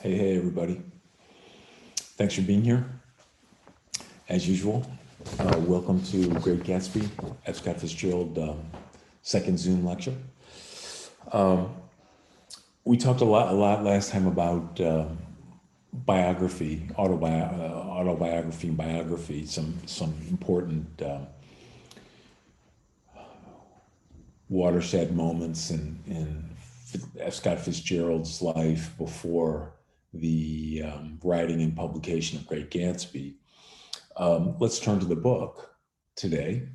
Hey, everybody. Thanks for being here. As usual, welcome to Great Gatsby, F. Scott Fitzgerald, second Zoom lecture. We talked a lot last time about biography, autobiography, and biography, some important watershed moments in F. Scott Fitzgerald's life before the writing and publication of Great Gatsby. Let's turn to the book today,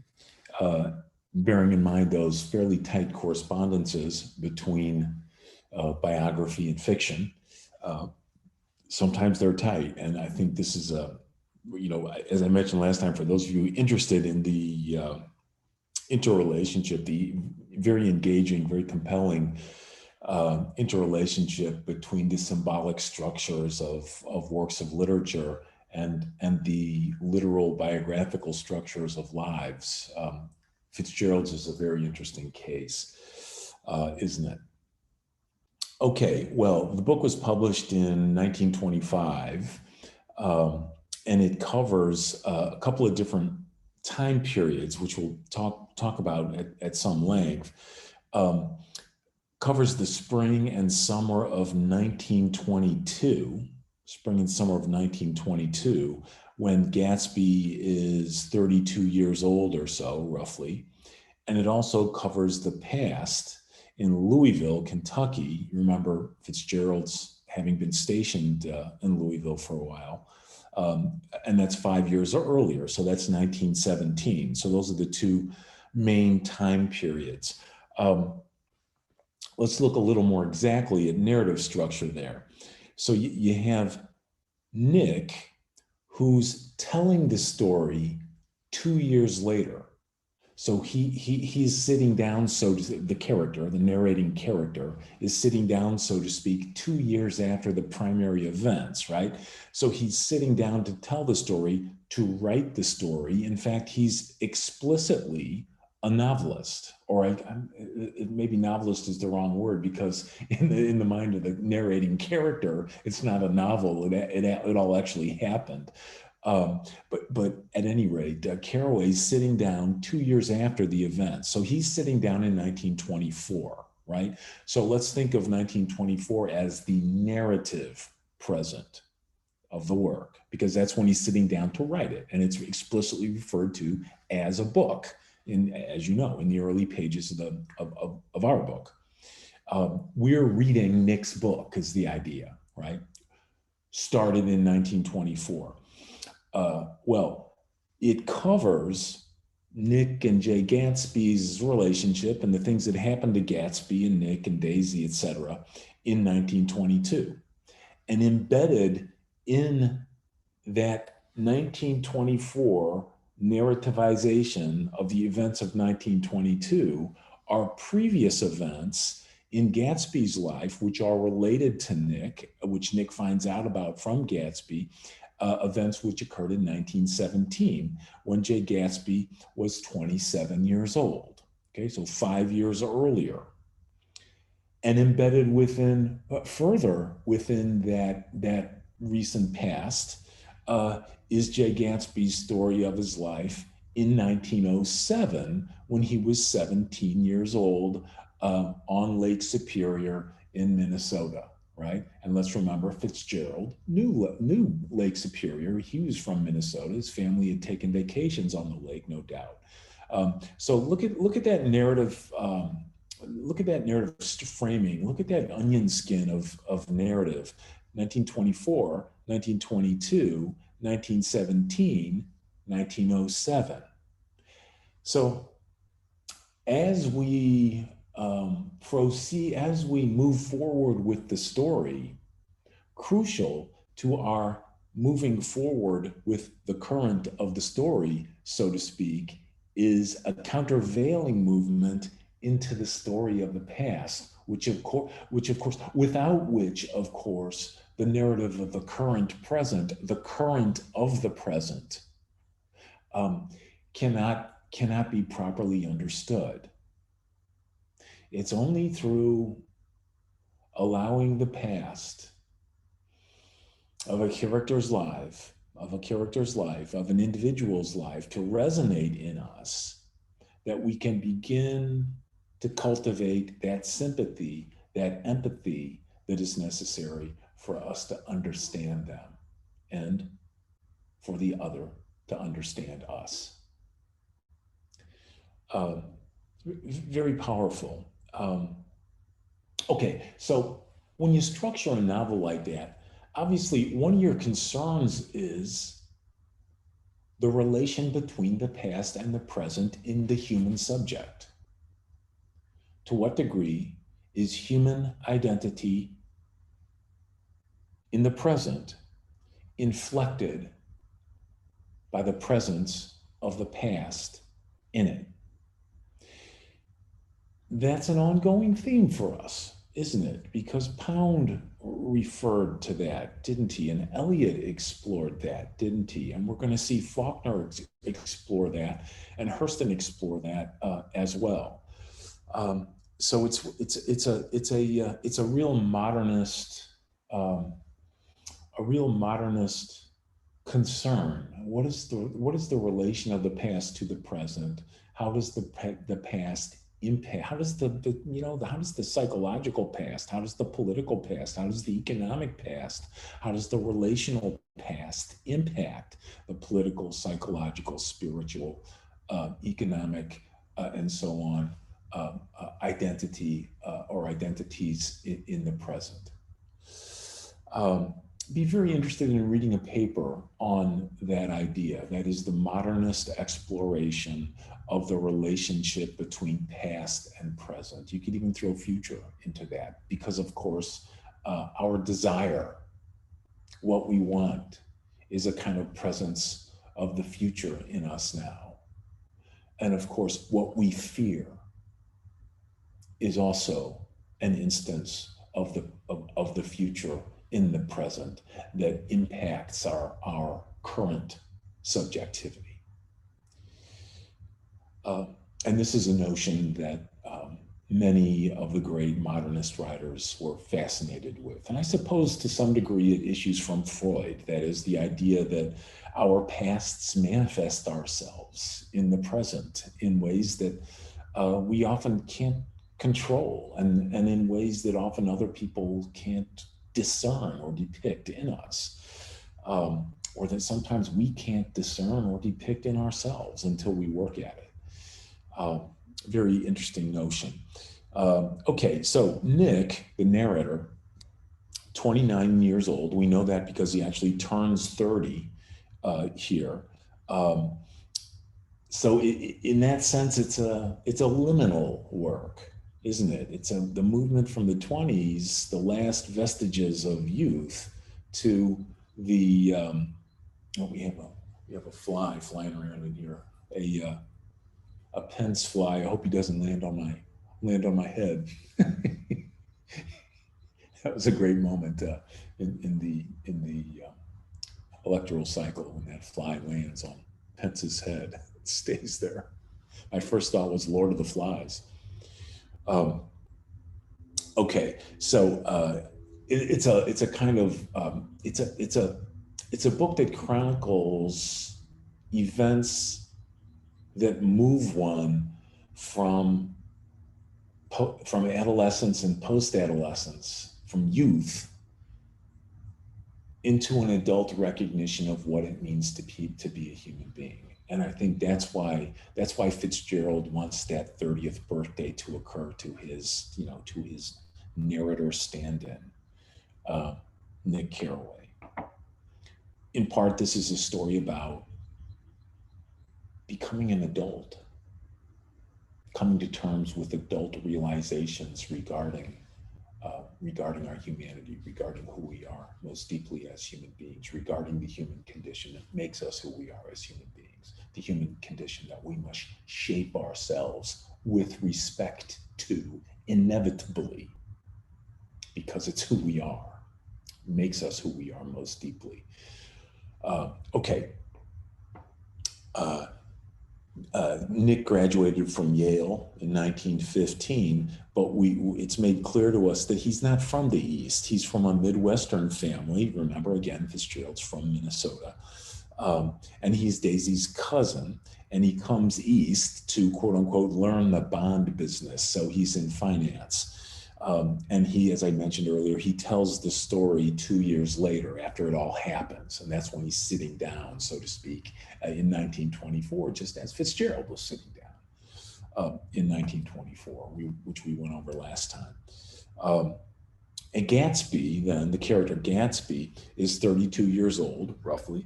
bearing in mind those fairly tight correspondences between biography and fiction. Sometimes they're tight, and I think this is as I mentioned last time, for those of you interested in the interrelationship, the very engaging, very compelling interrelationship between the symbolic structures of works of literature and the literal biographical structures of lives. Fitzgerald's is a very interesting case, isn't it? Okay, well, the book was published in 1925, and it covers a couple of different time periods, which we'll talk about at some length. Covers the spring and summer of 1922, when Gatsby is 32 years old or so, roughly. And it also covers the past in Louisville, Kentucky. You remember Fitzgerald's having been stationed in Louisville for a while. And that's 5 years earlier, so that's 1917. So those are the two main time periods. Let's look a little more exactly at narrative structure there. So you have Nick, who's telling the story 2 years later. So he's sitting down, the narrating character is sitting down, so to speak, 2 years after the primary events, right? So he's sitting down to tell the story, to write the story. In fact, he's explicitly a novelist, or maybe novelist is the wrong word, because in the mind of the narrating character, it's not a novel. It all actually happened. But at any rate, Carraway's sitting down 2 years after the event. So he's sitting down in 1924, right? So let's think of 1924 as the narrative present of the work, because that's when he's sitting down to write it. And it's explicitly referred to as a book, as you know, in the early pages of our book. We're reading Nick's book is the idea, right? Started in 1924. Well, it covers Nick and Jay Gatsby's relationship and the things that happened to Gatsby and Nick and Daisy, etc., in 1922. And embedded in that 1924 narrativization of the events of 1922 are previous events in Gatsby's life, which are related to Nick, which Nick finds out about from Gatsby, events which occurred in 1917 when Jay Gatsby was 27 years old. Okay, so 5 years earlier. And embedded further within that recent past uh, is Jay Gatsby's story of his life in 1907 when he was 17 years old on Lake Superior in Minnesota, right? And let's remember Fitzgerald knew Lake Superior. He was from Minnesota. His family had taken vacations on the lake, no doubt. So look at that narrative. Look at that narrative framing. Look at that onion skin of narrative. 1924, 1922, 1917, 1907. So as we proceed, as we move forward with the story, crucial to our moving forward with the current of the story, so to speak, is a countervailing movement into the story of the past, without which, of course, the narrative of the current present, the current of the present, um, cannot be properly understood. It's only through allowing the past of a character's life, of an individual's life to resonate in us, that we can begin to cultivate that sympathy, that empathy that is necessary for us to understand them and for the other to understand us. Um, Very powerful. Okay, so when you structure a novel like that, obviously one of your concerns is the relation between the past and the present in the human subject. To what degree is human identity in the present inflected by the presence of the past in it? That's an ongoing theme for us, isn't it? Because Pound referred to that, didn't he? And Eliot explored that, didn't he? And we're going to see Faulkner explore that, and Hurston explore that as well. So it's a real modernist concern. What is the relation of the past to the present? How does the past impact? How does how does the psychological past? How does the political past? How does the economic past? How does the relational past impact the political, psychological, spiritual, economic, and so on identity or identities in the present? Be very interested in reading a paper on that idea. That is the modernist exploration of the relationship between past and present. You could even throw future into that because, of course, our desire, what we want, is a kind of presence of the future in us now. And of course, what we fear is also an instance of the future in the present that impacts our current subjectivity. And this is a notion that many of the great modernist writers were fascinated with. And I suppose to some degree it issues from Freud, that is the idea that our pasts manifest ourselves in the present in ways that we often can't control and in ways that often other people can't discern or depict in us, or that sometimes we can't discern or depict in ourselves until we work at it. Very interesting notion. Okay, so Nick, the narrator, 29 years old. We know that because he actually turns 30 here. So in that sense, it's a liminal work, isn't it? It's the movement from the 20s, the last vestiges of youth, to the we have a fly flying around in here, a Pence fly. I hope he doesn't land on my head. That was a great moment in the electoral cycle when that fly lands on Pence's head. It stays there. My first thought was Lord of the Flies. Okay, so it's a kind of it's a it's a book that chronicles events that move one from from adolescence and post-adolescence, from youth into an adult recognition of what it means to be a human being. And I think that's why Fitzgerald wants that 30th birthday to occur to his, to his narrator stand-in, uh, Nick Carraway. In part, this is a story about becoming an adult, coming to terms with adult realizations regarding our humanity, regarding who we are most deeply as human beings, regarding the human condition that makes us who we are as human beings, the human condition that we must shape ourselves with respect to inevitably, because it's who we are, makes us who we are most deeply. Okay. Uh, Nick graduated from Yale in 1915, but it's made clear to us that he's not from the East. He's from a Midwestern family. Remember, again, Fitzgerald's from Minnesota. And he's Daisy's cousin. And he comes East to, quote unquote, learn the bond business. So he's in finance. And he, as I mentioned earlier, he tells the story 2 years later after it all happens. And that's when he's sitting down, so to speak, in 1924, just as Fitzgerald was sitting down in 1924, which we went over last time. And Gatsby, then the character Gatsby, is 32 years old, roughly,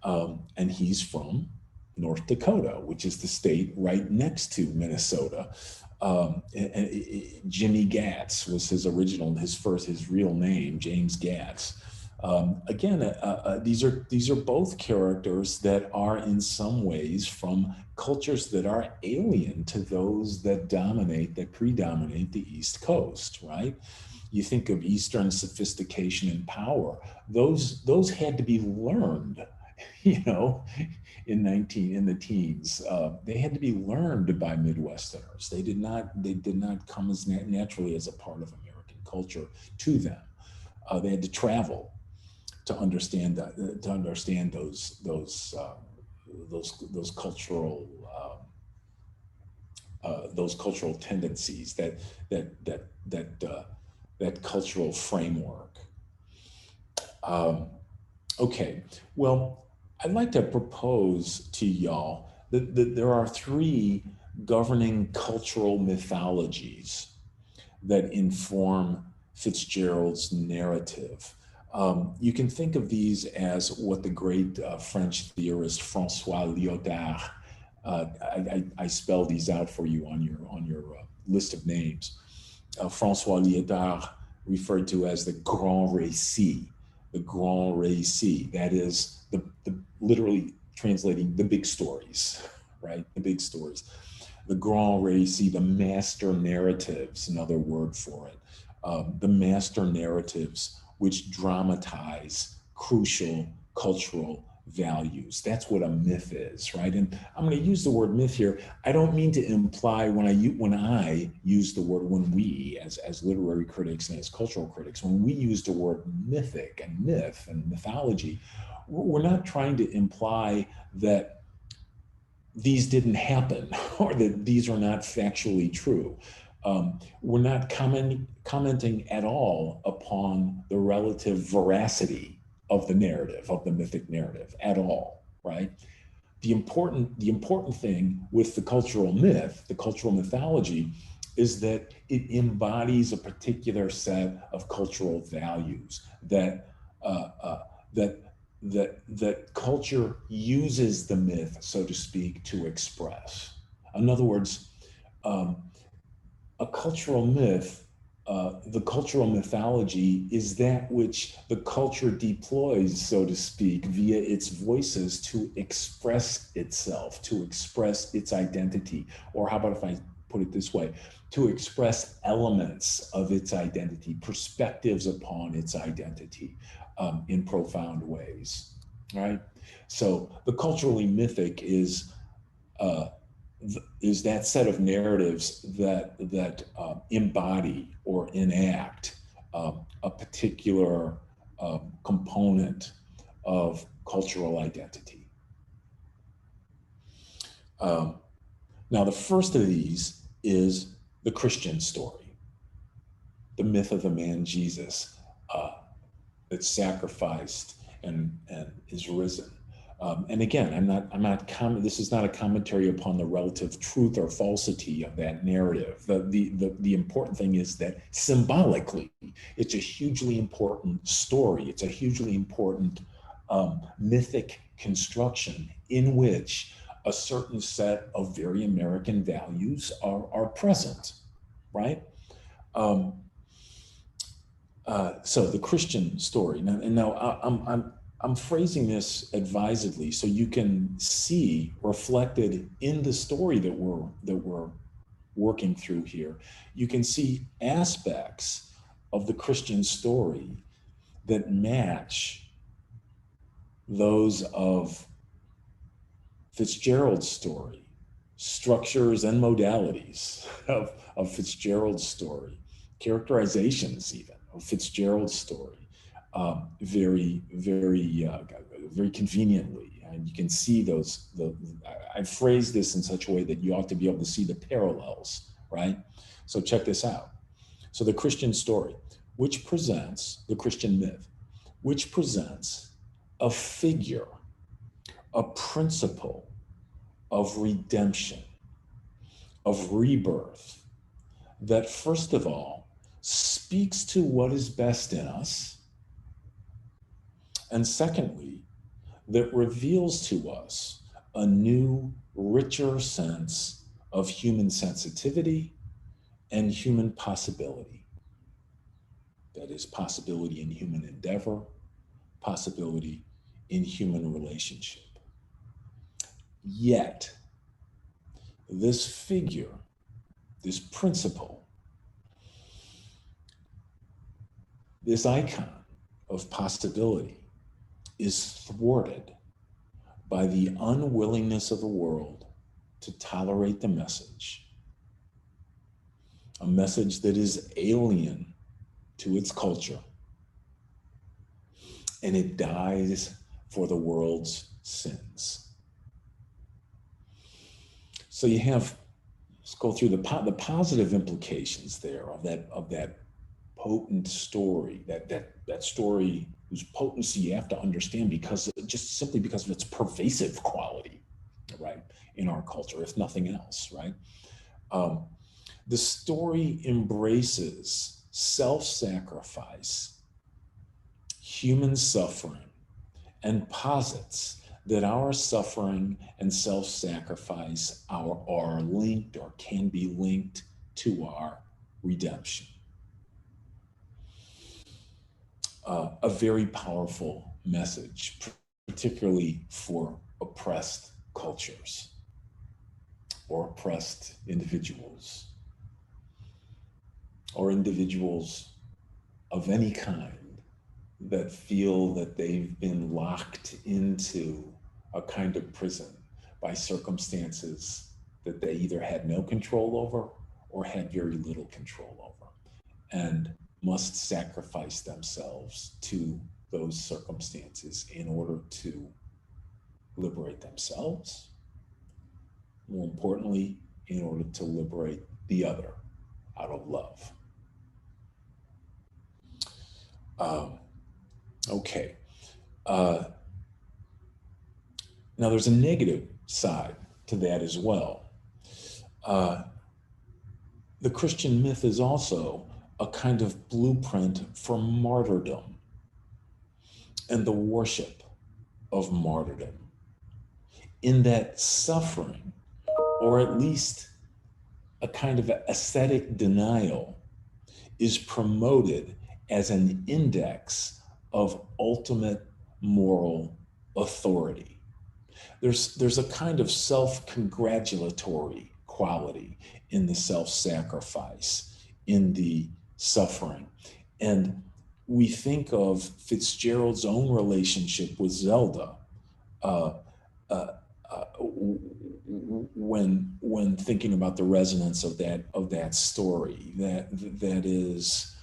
and he's from North Dakota, which is the state right next to Minnesota. Jimmy Gatz was his real name, James Gatz. These are both characters that are in some ways from cultures that are alien to those that predominate the East Coast, right? You think of Eastern sophistication and power; those had to be learned, in the teens. They had to be learned by Midwesterners. They did not come as naturally as a part of American culture to them. They had to travel to understand those cultural tendencies, that cultural framework. Okay, well, I'd like to propose to y'all that there are three governing cultural mythologies that inform Fitzgerald's narrative. You can think of these as what the great French theorist Francois Lyotard, I spell these out for you on your list of names. Francois Lyotard referred to as the Grand Récit. The Grand Récit, that is the literally translating the big stories, right? The big stories. The Grand Récit, the master narratives, another word for it. The master narratives which dramatize crucial cultural values. That's what a myth is, right? And I'm going to use the word myth here. I don't mean to imply when we as literary critics and as cultural critics, when we use the word mythic and myth and mythology, we're not trying to imply that these didn't happen or that these are not factually true. We're not commenting at all upon the relative veracity of the narrative, of the mythic narrative at all, right? The important thing with the cultural myth, the cultural mythology, is that it embodies a particular set of cultural values that culture uses the myth, so to speak, to express. In other words, a cultural myth, the cultural mythology is that which the culture deploys, so to speak, via its voices to express itself, to express its identity. Or how about if I put it this way, to express elements of its identity, perspectives upon its identity in profound ways, right? So the culturally mythic is that set of narratives that embody or enact a particular component of cultural identity. Now, the first of these is the Christian story, the myth of the man Jesus that's sacrificed and is risen. And again, this is not a commentary upon the relative truth or falsity of that narrative. The important thing is that symbolically, it's a hugely important story. It's a hugely important mythic construction in which a certain set of very American values are present, right? So the Christian story. Now I'm phrasing this advisedly so you can see reflected in the story that we're working through here. You can see aspects of the Christian story that match those of Fitzgerald's story, structures and modalities of Fitzgerald's story, characterizations even of Fitzgerald's story, very conveniently. And you can see I phrased this in such a way that you ought to be able to see the parallels, right? So check this out. So the Christian story, the Christian myth, which presents a figure, a principle of redemption, of rebirth, that first of all speaks to what is best in us, and secondly, that reveals to us a new, richer sense of human sensitivity and human possibility. That is, possibility in human endeavor, possibility in human relationship. Yet, this figure, this principle, this icon of possibility is thwarted by the unwillingness of the world to tolerate the message, a message that is alien to its culture, and it dies for the world's sins. So let's go through the positive implications there of that potent story, that story whose potency you have to understand simply because of its pervasive quality, right, in our culture, if nothing else, right? The story embraces self-sacrifice, human suffering, and posits that our suffering and self-sacrifice are linked or can be linked to our redemption. A very powerful message, particularly for oppressed cultures or oppressed individuals or individuals of any kind that feel that they've been locked into a kind of prison by circumstances that they either had no control over or had very little control over, and must sacrifice themselves to those circumstances in order to liberate themselves. More importantly, in order to liberate the other out of love. Okay. Now there's a negative side to that as well. The Christian myth is also a kind of blueprint for martyrdom and the worship of martyrdom, in that suffering, or at least a kind of ascetic denial, is promoted as an index of ultimate moral authority. There's a kind of self-congratulatory quality in the self-sacrifice, in the suffering. And we think of Fitzgerald's own relationship with Zelda when thinking about the resonance of that story. That is,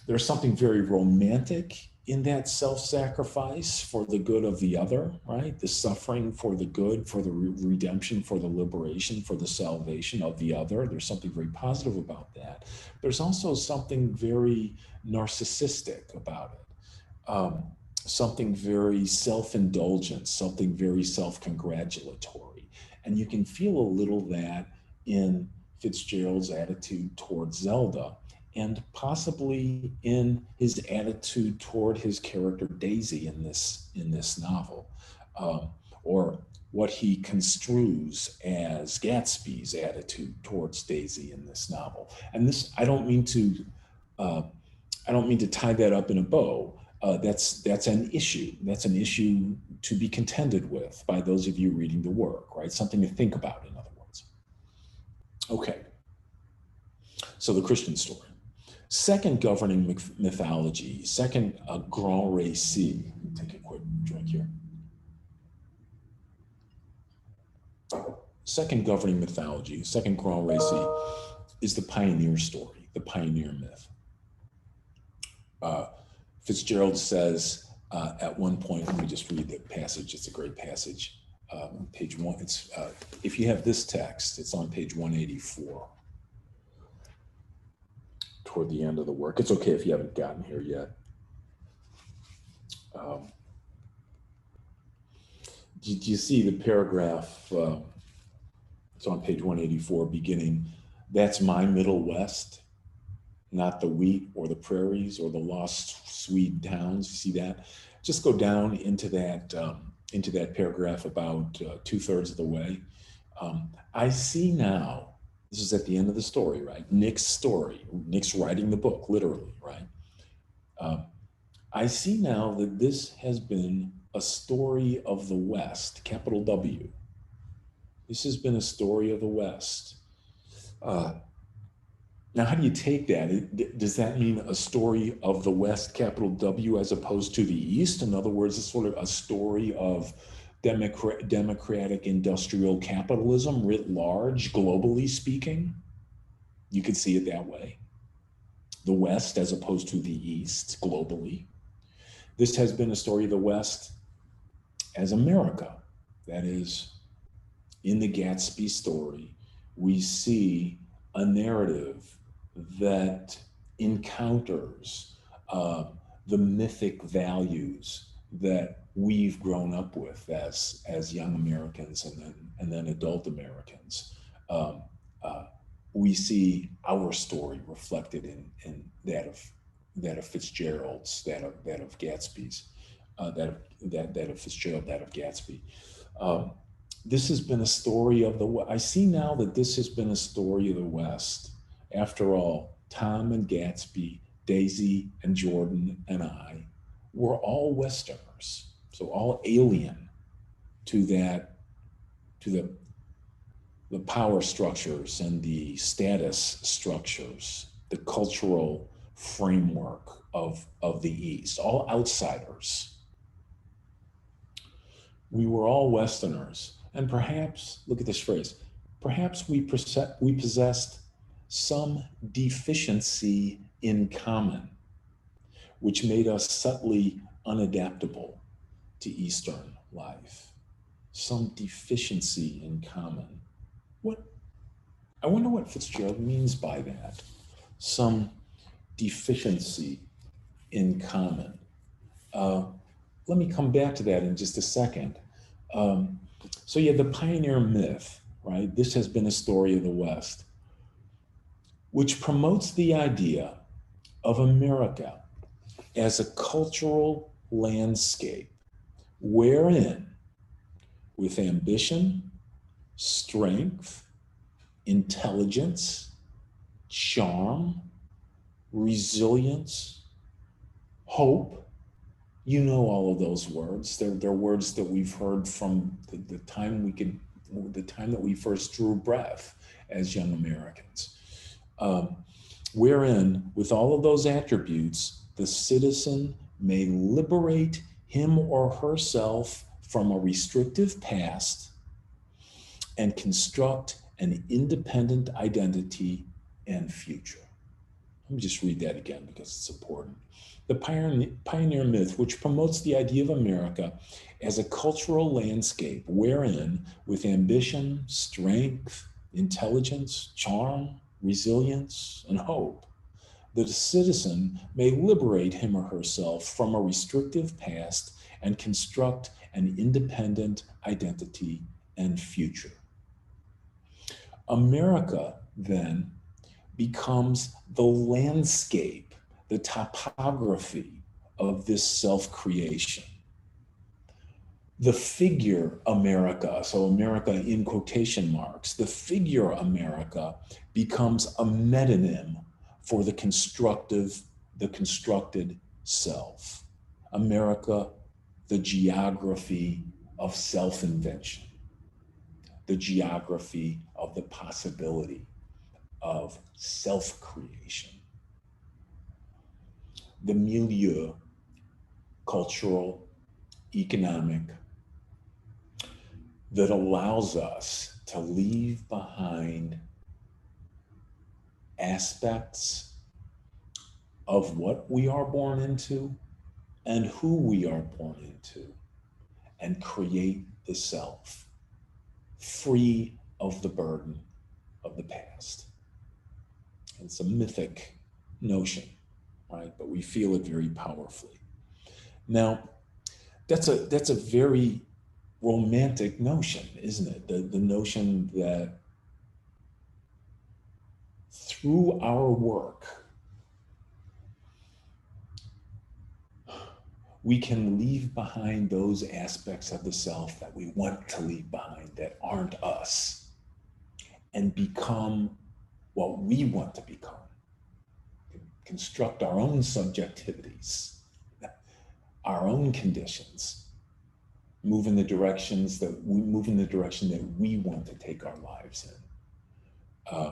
there's something very romantic in that self-sacrifice for the good of the other, right? The suffering for the good, for the redemption, for the liberation, for the salvation of the other. There's something very positive about that. There's also something very narcissistic about it, something very self-indulgent, something very self-congratulatory. And you can feel a little that in Fitzgerald's attitude towards Zelda, and possibly in his attitude toward his character Daisy in this novel, or what he construes as Gatsby's attitude towards Daisy in this novel. And this, uh, I don't mean to tie that up in a bow. That's an issue. That's an issue to be contended with by those of you reading the work, right? Something to think about, in other words. Okay, so the Christian story. Second governing mythology, second grand récit. Take a quick drink here. Second governing mythology, second grand récit is the pioneer story, the pioneer myth. Fitzgerald says at one point, let me just read the passage. It's a great passage. Page one. It's if you have this text, it's on page 184. Toward the end of the work. It's okay if you haven't gotten here yet. Do you see the paragraph? It's on page 184, beginning, "That's my Middle West, not the wheat or the prairies or the lost Swede towns." You see that? Just go down into that paragraph about 2/3 of the way. I see now. This is at the end of the story, right? Nick's story. Nick's writing the book, literally, right? I see now that this has been a story of the West, capital W. This has been a story of the West. Now, how do you take that? Does that mean a story of the West, capital W, as opposed to the East? In other words, it's sort of a story of democratic industrial capitalism writ large, globally speaking? You could see it that way. The West as opposed to the East, globally. This has been a story of the West as America. That is, in the Gatsby story, we see a narrative that encounters the mythic values that we've grown up with as young Americans and then adult Americans. We see our story reflected in that of Fitzgerald's, that of Gatsby's, that of Fitzgerald, that of Gatsby. This has been a story of I see now that this has been a story of the West. After all, Tom and Gatsby, Daisy and Jordan and I were all Westerners, so all alien to the power structures and the status structures, the cultural framework of the East, all outsiders. We were all Westerners, and perhaps, look at this phrase, perhaps we possessed some deficiency in common, which made us subtly unadaptable to Eastern life. Some deficiency in common. I wonder what Fitzgerald means by that. Some deficiency in common. Let me come back to that in just a second. So yeah, the pioneer myth, right? This has been a story of the West, which promotes the idea of America as a cultural landscape wherein, with ambition, strength, intelligence, charm, resilience, hope, you know all of those words. They're words that we've heard from the time that we first drew breath as young Americans. Wherein, with all of those attributes, the citizen may liberate him or herself from a restrictive past and construct an independent identity and future. Let me just read that again because it's important. The pioneer myth, which promotes the idea of America as a cultural landscape wherein, with ambition, strength, intelligence, charm, resilience, and hope, the citizen may liberate him or herself from a restrictive past and construct an independent identity and future. America, then, becomes the landscape, the topography of this self-creation. The figure America, so America in quotation marks, the figure America becomes a metonym for the constructed self. America, the geography of self-invention, the geography of the possibility of self-creation. The milieu, cultural, economic, that allows us to leave behind aspects of what we are born into and who we are born into, and create the self, free of the burden of the past. It's a mythic notion, right? But we feel it very powerfully. Now, that's a very romantic notion, isn't it? The notion that through our work, we can leave behind those aspects of the self that we want to leave behind that aren't us, and become what we want to become. Construct our own subjectivities, our own conditions, move in the direction that we want to take our lives in.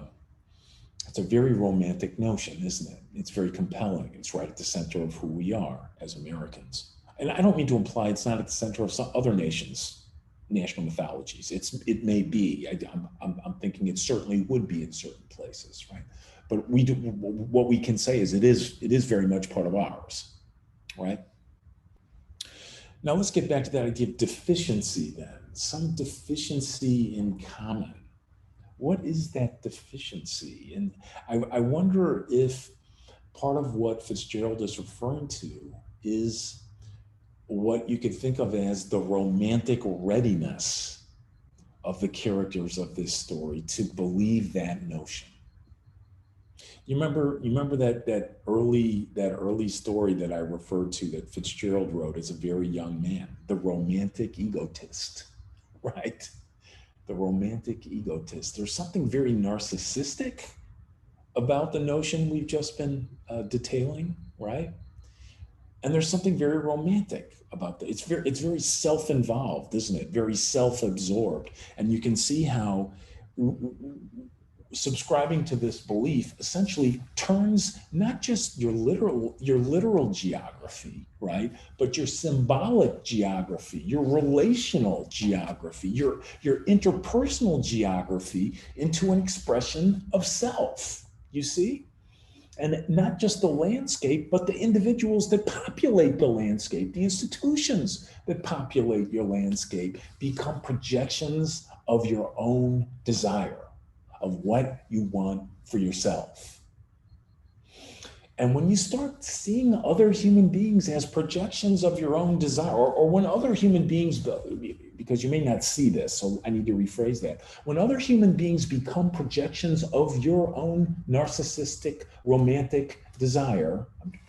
It's a very romantic notion, isn't it? It's very compelling. It's right at the center of who we are as Americans. And I don't mean to imply it's not at the center of some other nations' national mythologies. It may be. I'm thinking it certainly would be in certain places, right? But what we can say is it is very much part of ours, right? Now let's get back to that idea of deficiency then. Some deficiency in common. What is that deficiency? And I wonder if part of what Fitzgerald is referring to is what you could think of as the romantic readiness of the characters of this story to believe that notion. You remember that early story that I referred to that Fitzgerald wrote as a very young man, the romantic egotist, right? The romantic egotist. There's something very narcissistic about the notion we've just been detailing, right? And there's something very romantic about that. It's very self-involved, isn't it? Very self-absorbed. And you can see how subscribing to this belief essentially turns not just your literal geography, right, but your symbolic geography, your relational geography, your interpersonal geography into an expression of self, you see? And not just the landscape, but the individuals that populate the landscape, the institutions that populate your landscape become projections of your own desire, of what you want for yourself. And when you start seeing other human beings as projections of your own desire, or when other human beings, because you may not see this, so I need to rephrase that. When other human beings become projections of your own narcissistic, romantic desire,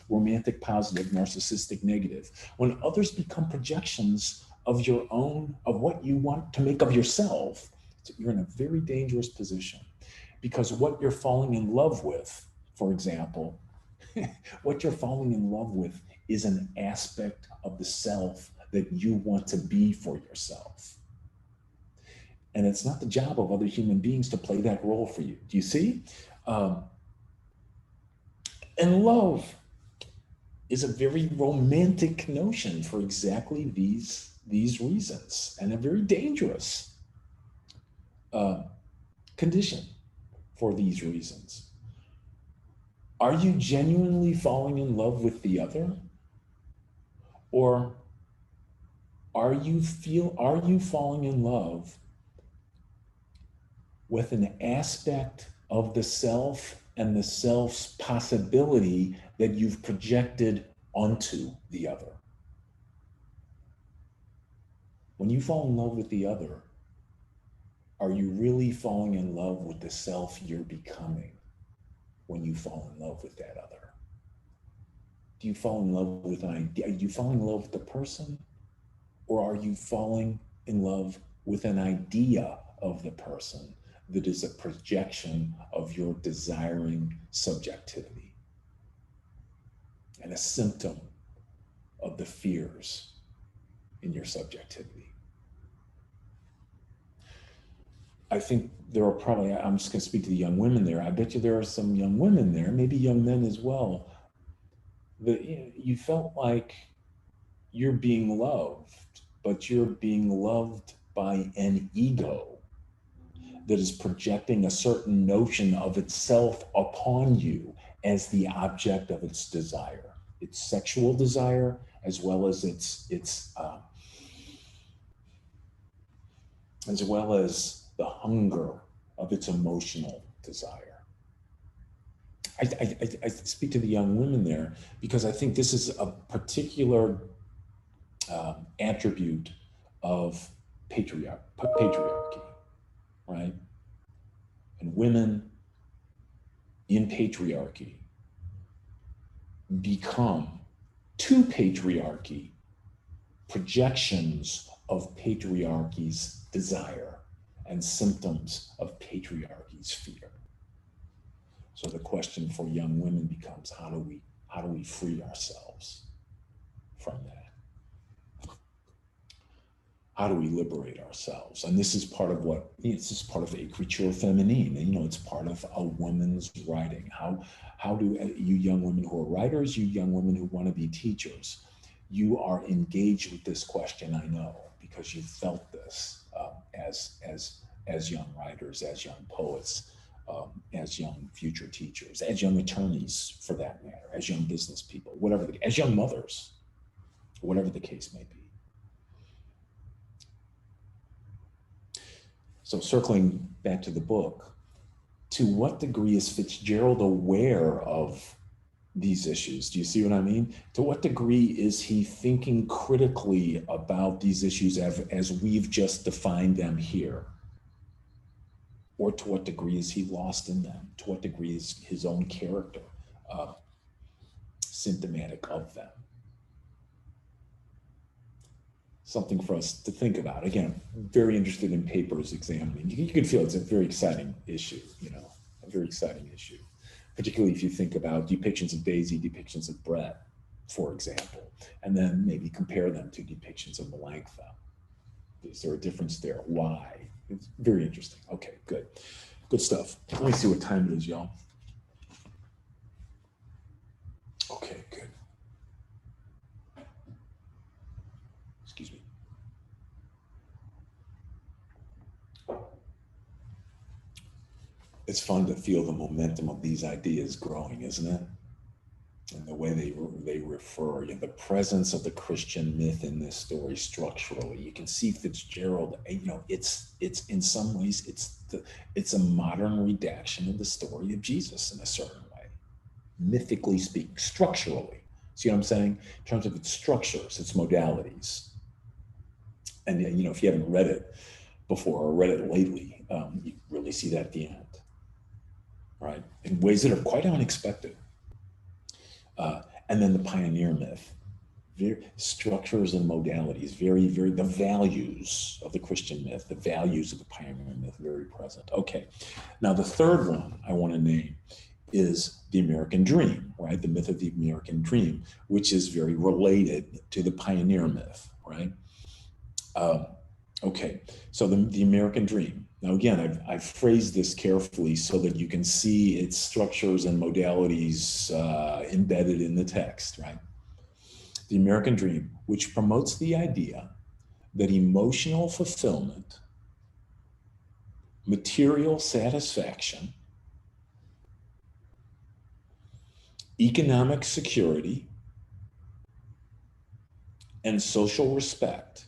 romantic positive, narcissistic negative, when others become projections of your own, of what you want to make of yourself, you're in a very dangerous position, because what you're falling in love with, for example, what you're falling in love with is an aspect of the self that you want to be for yourself. And it's not the job of other human beings to play that role for you. Do you see? And love is a very romantic notion for exactly these reasons, and a very dangerous condition for these reasons. Are you genuinely falling in love with the other? Or are you falling in love with an aspect of the self and the self's possibility that you've projected onto the other? When you fall in love with the other, are you really falling in love with the self you're becoming when you fall in love with that other? Do you fall in love with an idea? Do you fall in love with the person? Or are you falling in love with an idea of the person that is a projection of your desiring subjectivity and a symptom of the fears in your subjectivity? I think there are probably, I'm just going to speak to the young women there. I bet you there are some young women there, maybe young men as well, that you felt like you're being loved, but you're being loved by an ego that is projecting a certain notion of itself upon you as the object of its desire, its sexual desire, as well as as well as the hunger of its emotional desire. I speak to the young women there because I think this is a particular attribute of patriarchy, right? And women in patriarchy become to patriarchy projections of patriarchy's desire and symptoms of patriarchy's fear. So the question for young women becomes, how do we free ourselves from that? How do we liberate ourselves? And this is part of this is part of écriture féminine. It's part of a woman's writing. How do you young women who are writers, you young women who want to be teachers, you are engaged with this question, I know, because you've felt this as young writers, as young poets, as young future teachers, as young attorneys, for that matter, as young business people, as young mothers, whatever the case may be. So circling back to the book, to what degree is Fitzgerald aware of these issues? Do you see what I mean? To what degree is he thinking critically about these issues as we've just defined them here? Or to what degree is he lost in them? To what degree is his own character symptomatic of them? Something for us to think about. Again, I'm very interested in papers examining. You can feel it's a very exciting issue, a very exciting issue, particularly if you think about depictions of Daisy, depictions of Brett, for example, and then maybe compare them to depictions of Melanctha. Is there a difference there? Why? It's very interesting. Okay, good. Good stuff. Let me see what time it is, y'all. Okay, good. Excuse me. It's fun to feel the momentum of these ideas growing, isn't it? And the way they refer, the presence of the Christian myth in this story structurally. You can see Fitzgerald. It's in some ways it's a modern redaction of the story of Jesus in a certain way, mythically speaking, structurally. See what I'm saying? In terms of its structures, its modalities. And if you haven't read it before or read it lately, you really see that at the end. Right? In ways that are quite unexpected. And then the pioneer myth, structures and modalities, the values of the Christian myth, the values of the pioneer myth, very present. Okay, now the third one I want to name is the American dream, right? The myth of the American dream, which is very related to the pioneer myth, right? Okay, so the American dream. Now, again, I've phrased this carefully so that you can see its structures and modalities embedded in the text, right? The American dream, which promotes the idea that emotional fulfillment, material satisfaction, economic security and social respect,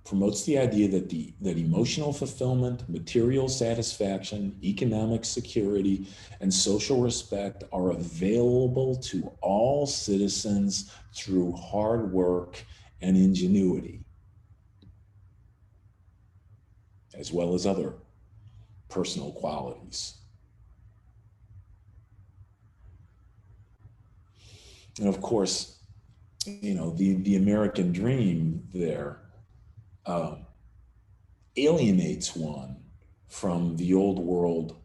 promotes the idea that emotional fulfillment, material satisfaction, economic security, and social respect are available to all citizens through hard work and ingenuity, as well as other personal qualities. And of course, the American dream there um, alienates one from the old world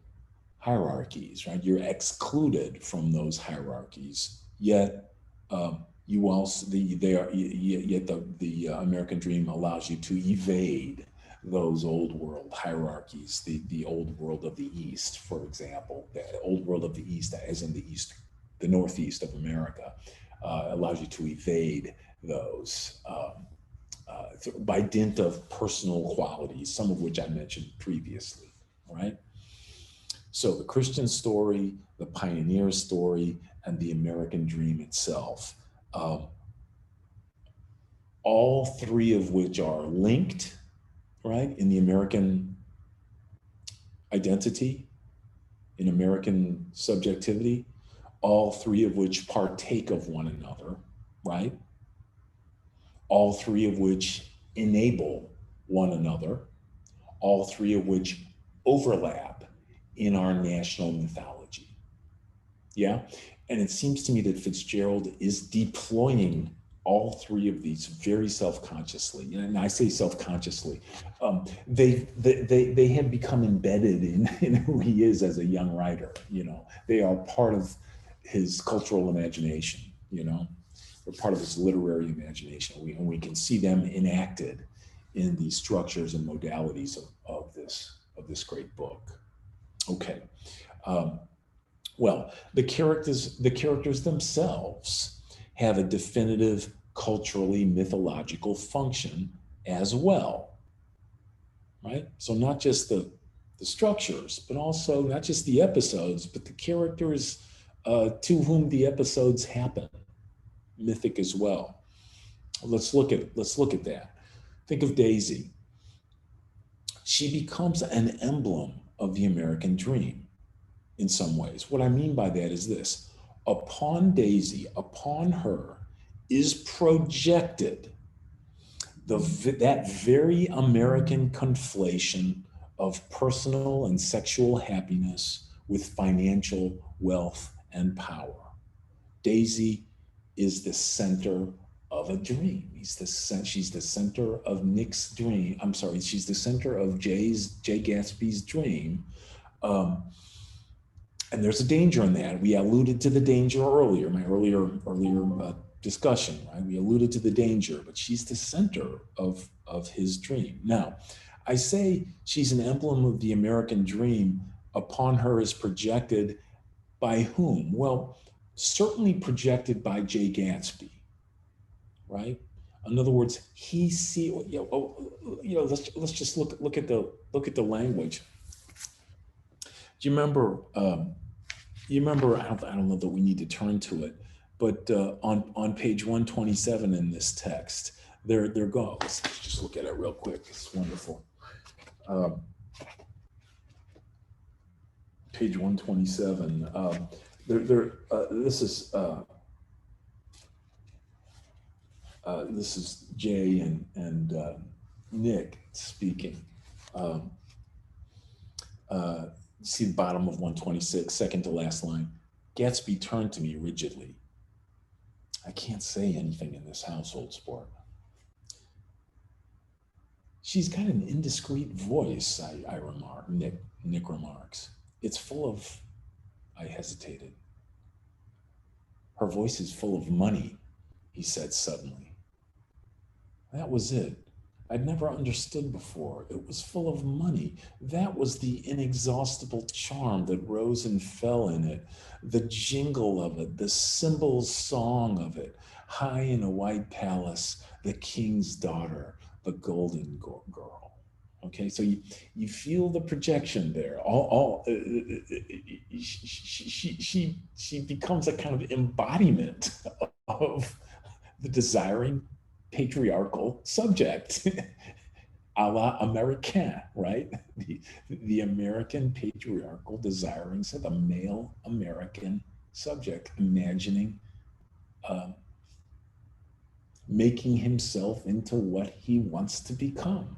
hierarchies, right? You're excluded from those hierarchies. Yet you also they are yet the American dream allows you to evade those old world hierarchies, the old world of the East, for example, the old world of the East, as in the East, the Northeast of America, allows you to evade those. By dint of personal qualities, some of which I mentioned previously, right? So the Christian story, the pioneer story, and the American dream itself, um, all three of which are linked, right, in the American identity, in American subjectivity, all three of which partake of one another, right? All three of which enable one another, all three of which overlap in our national mythology. Yeah. And it seems to me that Fitzgerald is deploying all three of these very self-consciously. And I say self-consciously. They have become embedded in who he is as a young writer. They are part of his cultural imagination, they're part of his literary imagination. And we can see them enacted in the structures and modalities of this great book. Okay. Well, the characters themselves have a definitive culturally mythological function as well, right? So not just the structures, but also not just the episodes, but the characters to whom the episodes happen, mythic as well. Let's look at that. Think of Daisy. She becomes an emblem of the American dream in some ways. What I mean by that is this: upon Daisy, upon her, is projected that very American conflation of personal and sexual happiness with financial wealth and power. Daisy is the center of a dream. She's the center of Nick's dream. I'm sorry, she's the center of Jay Gatsby's dream. And there's a danger in that. We alluded to the danger earlier, my earlier discussion, right? We alluded to the danger, but she's the center of his dream. Now, I say she's an emblem of the American dream. Upon her is projected by whom? Well, certainly projected by Jay Gatsby, right? In other words, he see. Let's just look at the language. Do you remember? You remember? I don't know that we need to turn to it, but on page 127 in this text, there goes. Let's just look at it real quick. It's wonderful. Page 127. This is Jay and Nick speaking. See the bottom of 126, second to last line. Gatsby turned to me rigidly. I can't say anything in this household, sport. She's got an indiscreet voice, I remark. Nick remarks. It's full of, I hesitated. Her voice is full of money, he said suddenly. That was it. I'd never understood before. It was full of money. That was the inexhaustible charm that rose and fell in it, the jingle of it, the cymbal song of it. High in a white palace, the king's daughter, the golden girl. Okay, so you feel the projection there. She becomes a kind of embodiment of the desiring patriarchal subject, a la Americain, right? The American patriarchal desiring, so the male American subject, imagining, um, making himself into what he wants to become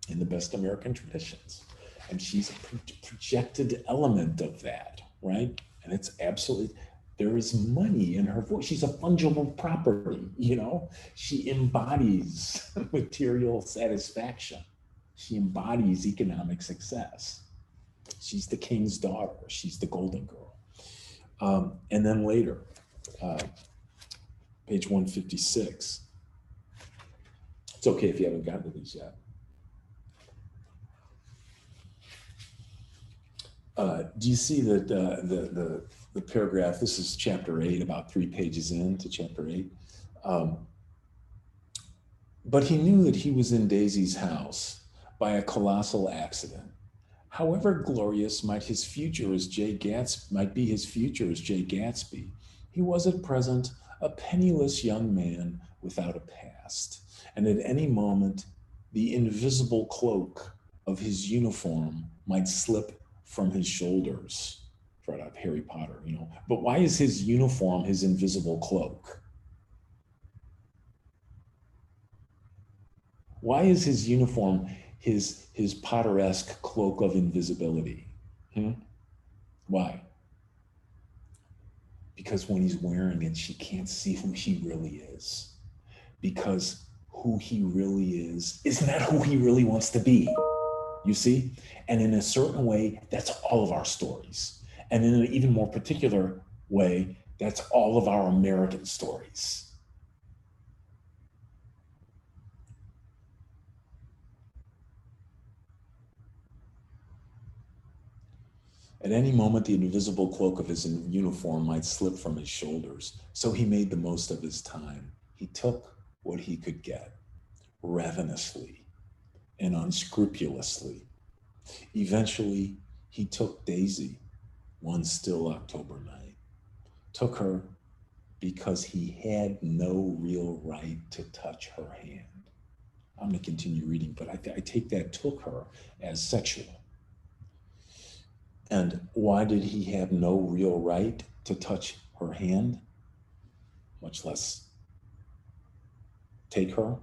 in the best American traditions. And she's a projected element of that, right? And it's absolutely, there is money in her voice. She's a fungible property, you know? She embodies material satisfaction. She embodies economic success. She's the king's daughter. She's the golden girl. And then later, uh, page 156. It's okay if you haven't gotten to these yet. Do you see that the paragraph? This is chapter 8, about 3 pages into chapter 8. But he knew that he was in Daisy's house by a colossal accident. However glorious might be his future as Jay Gatsby, he was at present a penniless young man without a past, and at any moment the invisible cloak of his uniform might slip from his shoulders. Right out of Harry Potter, you know. But why is his uniform his invisible cloak? Why is his uniform his Potter-esque cloak of invisibility? Hmm? Why? Because when he's wearing it, she can't see who he really is. Because who he really is not who he really wants to be. You see? And in a certain way, that's all of our stories. And in an even more particular way, that's all of our American stories. At any moment, the invisible cloak of his uniform might slip from his shoulders. So he made the most of his time. He took what he could get, ravenously and unscrupulously. Eventually, he took Daisy one still October night. Took her because he had no real right to touch her hand. I'm going to continue reading, but I take that took her as sexual. And why did he have no real right to touch her hand, much less take her?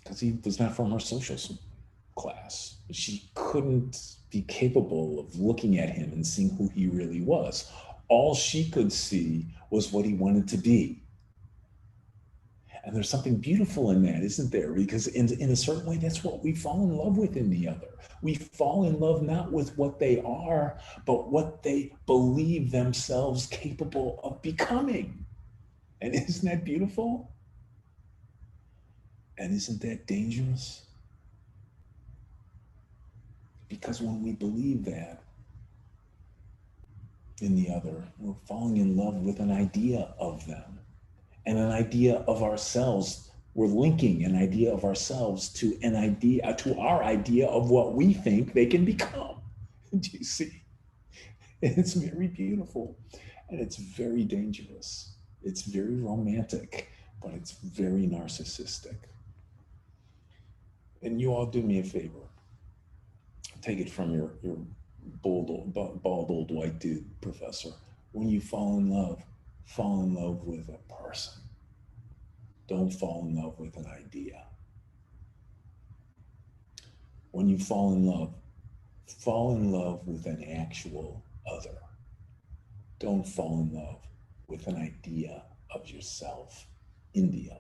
Because he was not from her social class. She couldn't be capable of looking at him and seeing who he really was. All she could see was what he wanted to be. And there's something beautiful in that, isn't there? Because in a certain way, that's what we fall in love with in the other. We fall in love not with what they are, but what they believe themselves capable of becoming. And isn't that beautiful? And isn't that dangerous? Because when we believe that in the other, we're falling in love with an idea of them and an idea of ourselves. We're linking an idea of ourselves to an idea, to our idea of what we think they can become. Do you see? It's very beautiful and it's very dangerous. It's very romantic, but it's very narcissistic. And you all do me a favor. Take it from your bald old white dude professor. When you fall in love with a person. Don't fall in love with an idea. When you fall in love with an actual other. Don't fall in love with an idea of yourself in the other.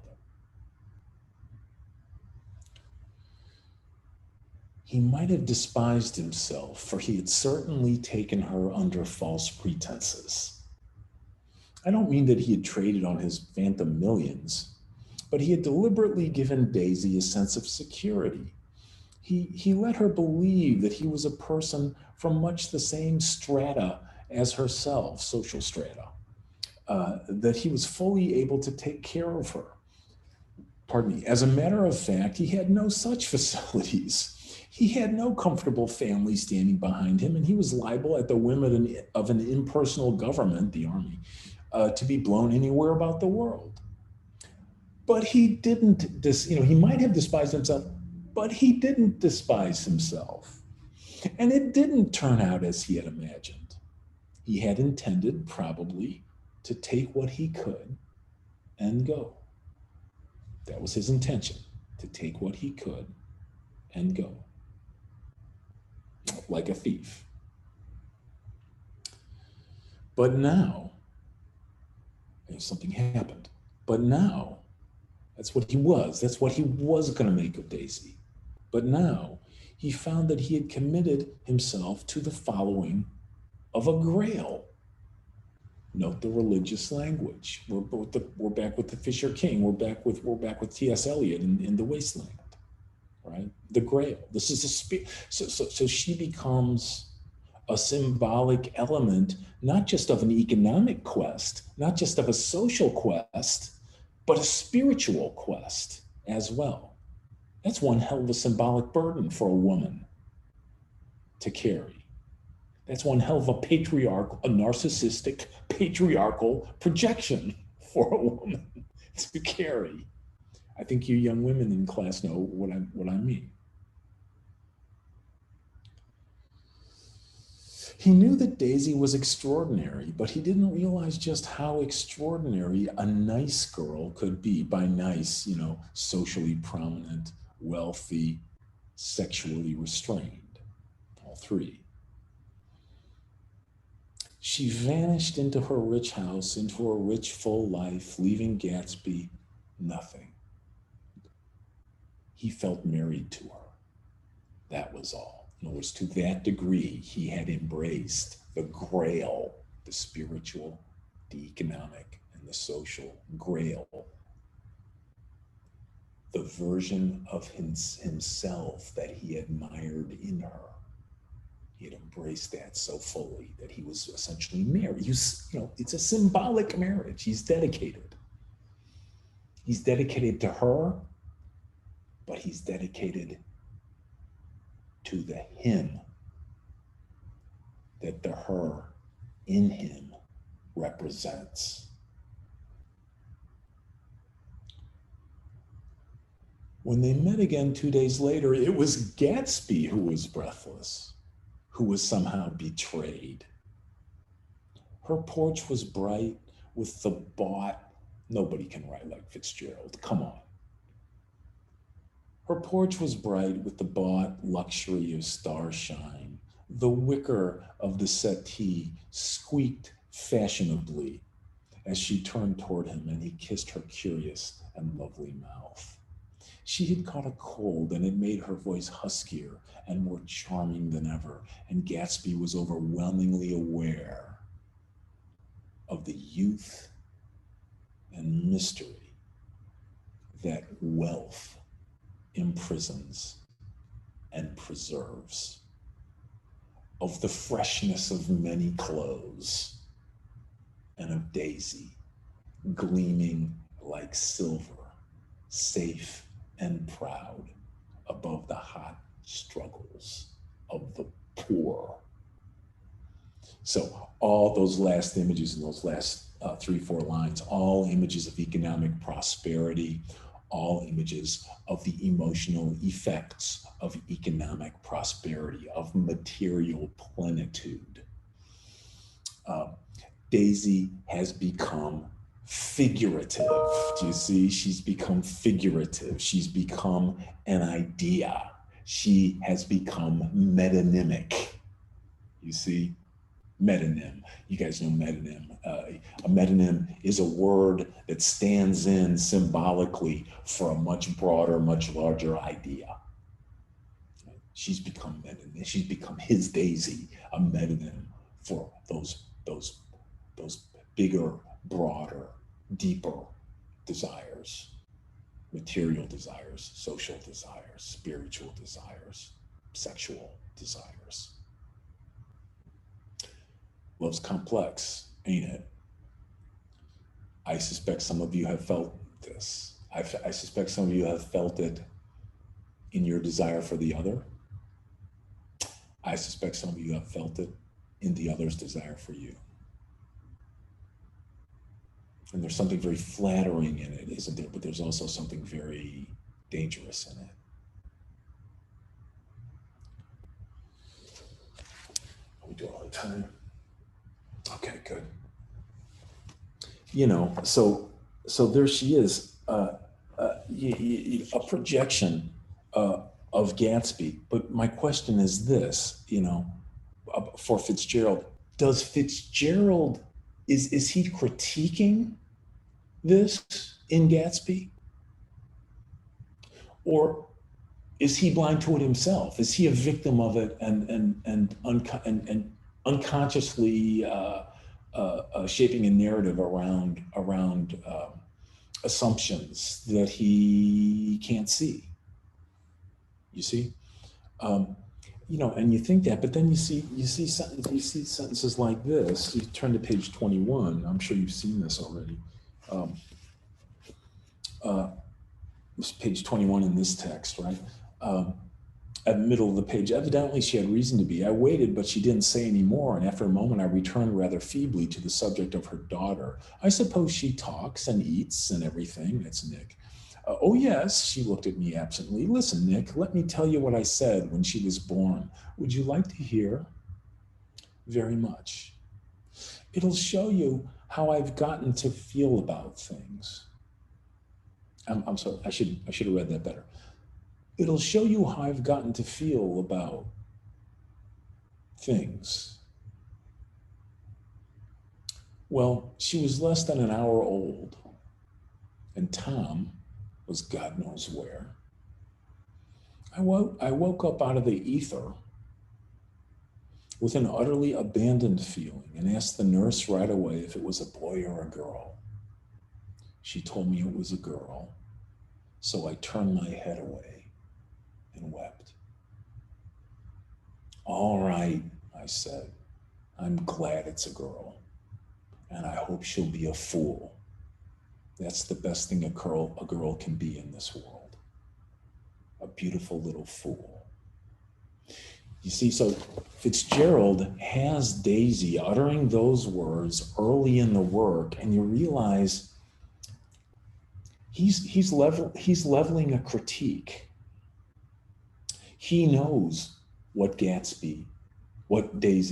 He might have despised himself, for he had certainly taken her under false pretenses. I don't mean that he had traded on his phantom millions, but he had deliberately given Daisy a sense of security. He let her believe that he was a person from much the same strata as herself, social strata, that he was fully able to take care of her, pardon me, as a matter of fact, he had no such facilities. He had no comfortable family standing behind him, and he was liable at the whim of an impersonal government, the army, to be blown anywhere about the world. But he didn't, he might have despised himself, but he didn't despise himself. And it didn't turn out as he had imagined. He had intended, probably, to take what he could and go. That was his intention, to take what he could and go. Like a thief. But now, something happened. But now, that's what he was. That's what he was going to make of Daisy. But now, he found that he had committed himself to the following of a grail. Note the religious language. We're back with the Fisher King. We're back with T.S. Eliot in The Wasteland, right? The Grail. This is so she becomes a symbolic element, not just of an economic quest, not just of a social quest, but a spiritual quest as well. That's one hell of a symbolic burden for a woman to carry. That's one hell of a narcissistic, patriarchal projection for a woman to carry. I think you young women in class know what I mean. He knew that Daisy was extraordinary, but he didn't realize just how extraordinary a nice girl could be. By nice, socially prominent, wealthy, sexually restrained. All three. She vanished into her rich house, into a rich, full life, leaving Gatsby nothing. He felt married to her. That was all. In other words, to that degree, he had embraced the grail, the spiritual, the economic, and the social grail. The version of himself that he admired in her. He had embraced that so fully that he was essentially married. It's a symbolic marriage. He's dedicated. He's dedicated to her, but he's dedicated to the him that the her in him represents. When they met again 2 days later, it was Gatsby who was breathless, who was somehow betrayed. Her porch was bright with the bought. Nobody can write like Fitzgerald. Come on. Her porch was bright with the bought luxury of starshine. The wicker of the settee squeaked fashionably as she turned toward him and he kissed her curious and lovely mouth. She had caught a cold and it made her voice huskier and more charming than ever, and Gatsby was overwhelmingly aware of the youth and mystery that wealth imprisons and preserves, of the freshness of many clothes, and of Daisy gleaming like silver, safe and proud above the hot struggles of the poor. So all those last images in those last 3-4 lines, all images of economic prosperity, all images of the emotional effects of economic prosperity, of material plenitude. Daisy has become figurative. Do you see? She's become figurative. She's become an idea. She has become metonymic. You see? Metonym. You guys know metonym. A metonym is a word that stands in symbolically for a much broader, much larger idea. She's become metonym. She's become his Daisy, a metonym for those bigger, broader, deeper desires, material desires, social desires, spiritual desires, sexual desires. Love's complex, ain't it? I suspect some of you have felt this. I suspect some of you have felt it in your desire for the other. I suspect some of you have felt it in the other's desire for you. And there's something very flattering in it, isn't there? But there's also something very dangerous in it. We do all the time. Okay, good. So there she is, a projection of Gatsby. But my question is this, for Fitzgerald, does Fitzgerald, is he critiquing this in Gatsby? Or is he blind to it himself? Is he a victim of it and unconsciously shaping a narrative around assumptions that he can't see? You see, and you think that, but then you see sentences like this. You turn to page 21. I'm sure you've seen this already. This page 21 in this text, right? At the middle of the page, evidently she had reason to be. I waited, but she didn't say any more, and after a moment I returned rather feebly to the subject of her daughter. I suppose she talks and eats and everything. That's Nick. Oh yes, she looked at me absently. Listen, Nick, let me tell you what I said when she was born. Would you like to hear? Very much. It'll show you how I've gotten to feel about things. I'm sorry, I should have read that better. It'll show you how I've gotten to feel about things. Well, she was less than an hour old, and Tom was God knows where. I woke up out of the ether with an utterly abandoned feeling and asked the nurse right away if it was a boy or a girl. She told me it was a girl, so I turned my head away and wept. All right, I said, I'm glad it's a girl, and I hope she'll be a fool. That's the best thing a girl can be in this world. A beautiful little fool. You see, so Fitzgerald has Daisy uttering those words early in the work, and you realize he's leveling a critique. He knows what Daisy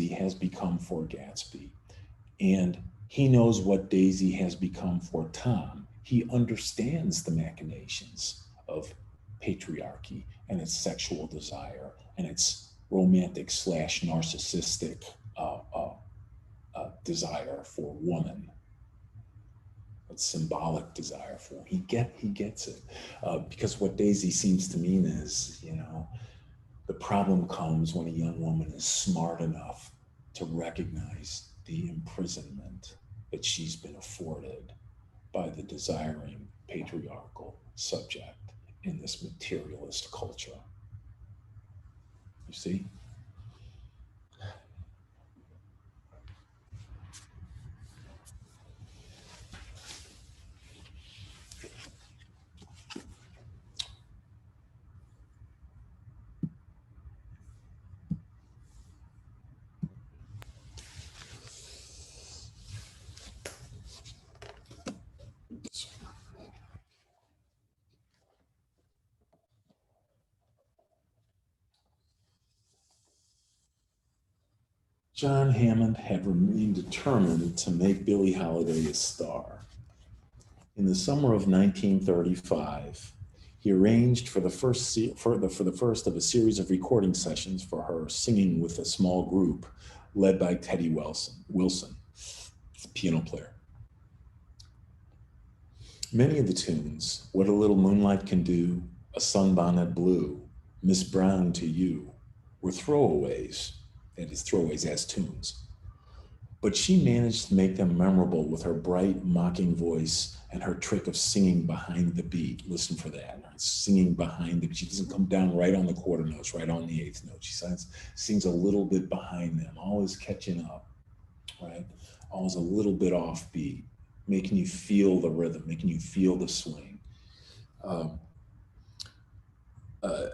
has become for Gatsby, and he knows what Daisy has become for Tom. He understands the machinations of patriarchy and its sexual desire and its romantic / narcissistic desire for woman. Symbolic desire for. He gets it, because what Daisy seems to mean is, the problem comes when a young woman is smart enough to recognize the imprisonment that she's been afforded by the desiring patriarchal subject in this materialist culture. You see? John Hammond had remained determined to make Billie Holiday a star. In the summer of 1935, he arranged for the first of a series of recording sessions for her, singing with a small group led by Teddy Wilson, piano player. Many of the tunes, What a Little Moonlight Can Do, A Sunbonnet Blue, Miss Brown to You, were throwaways, that is, throwaways as tunes. But she managed to make them memorable with her bright, mocking voice and her trick of singing behind the beat. Listen for that, singing behind the beat. She doesn't come down right on the quarter notes, right on the eighth note. She sings a little bit behind them, always catching up, right? Always a little bit offbeat, making you feel the rhythm, making you feel the swing. Um, uh,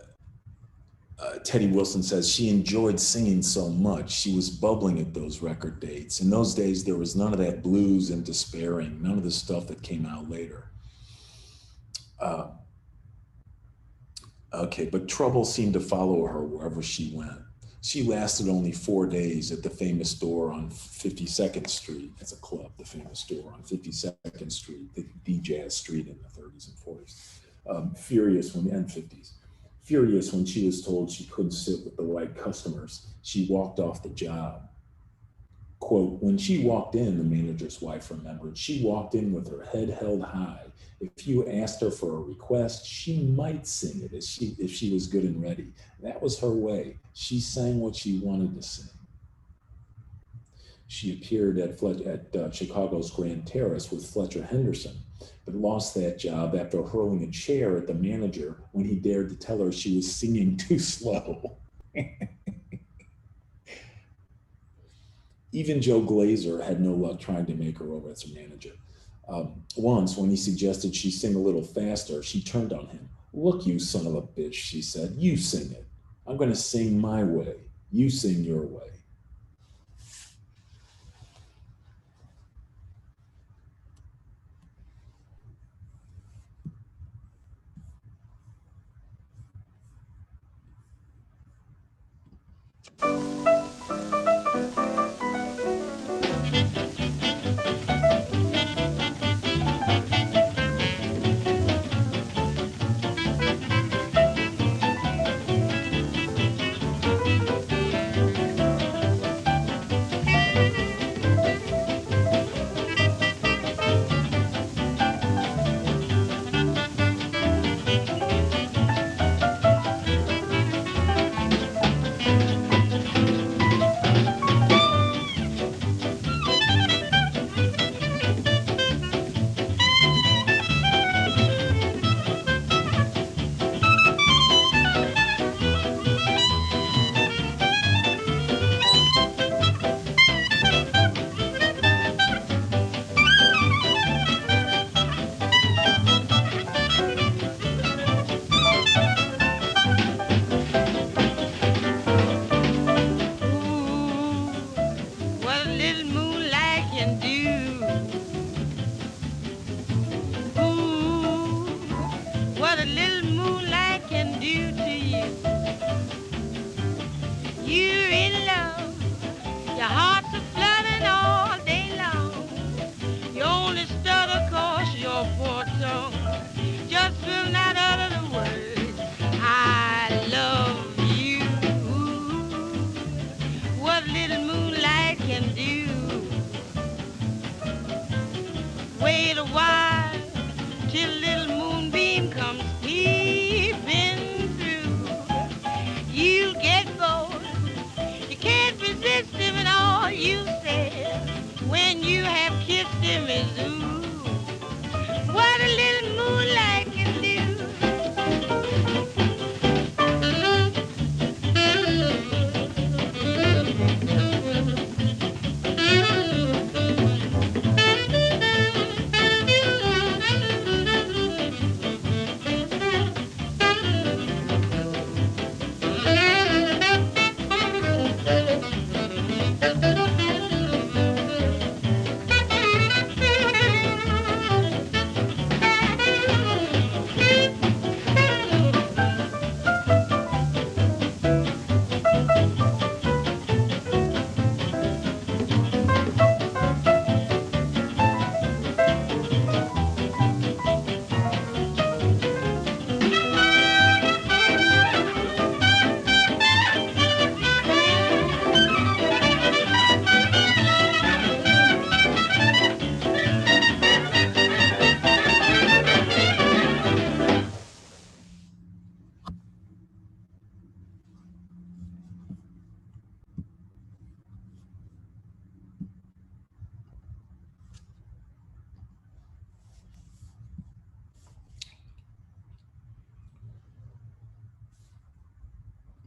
Teddy Wilson says she enjoyed singing so much. She was bubbling at those record dates. In those days, there was none of that blues and despairing, none of the stuff that came out later. Uh, okay, but trouble seemed to follow her wherever she went. She lasted only 4 days at the famous store on 52nd Street. That's a club, the famous store on 52nd Street, the Jazz Street in the 30s and 40s. Furious when, and 50s. Furious when she was told she couldn't sit with the white customers, she walked off the job. Quote, when she walked in, the manager's wife remembered, she walked in with her head held high. If you asked her for a request, she might sing it if she was good and ready. That was her way. She sang what she wanted to sing. She appeared at Chicago's Grand Terrace with Fletcher Henderson, but lost that job after hurling a chair at the manager when he dared to tell her she was singing too slow. Even Joe Glazer had no luck trying to make her over as a manager. Once, when he suggested she sing a little faster, she turned on him. Look, you son of a bitch, she said, you sing it. I'm going to sing my way. You sing your way.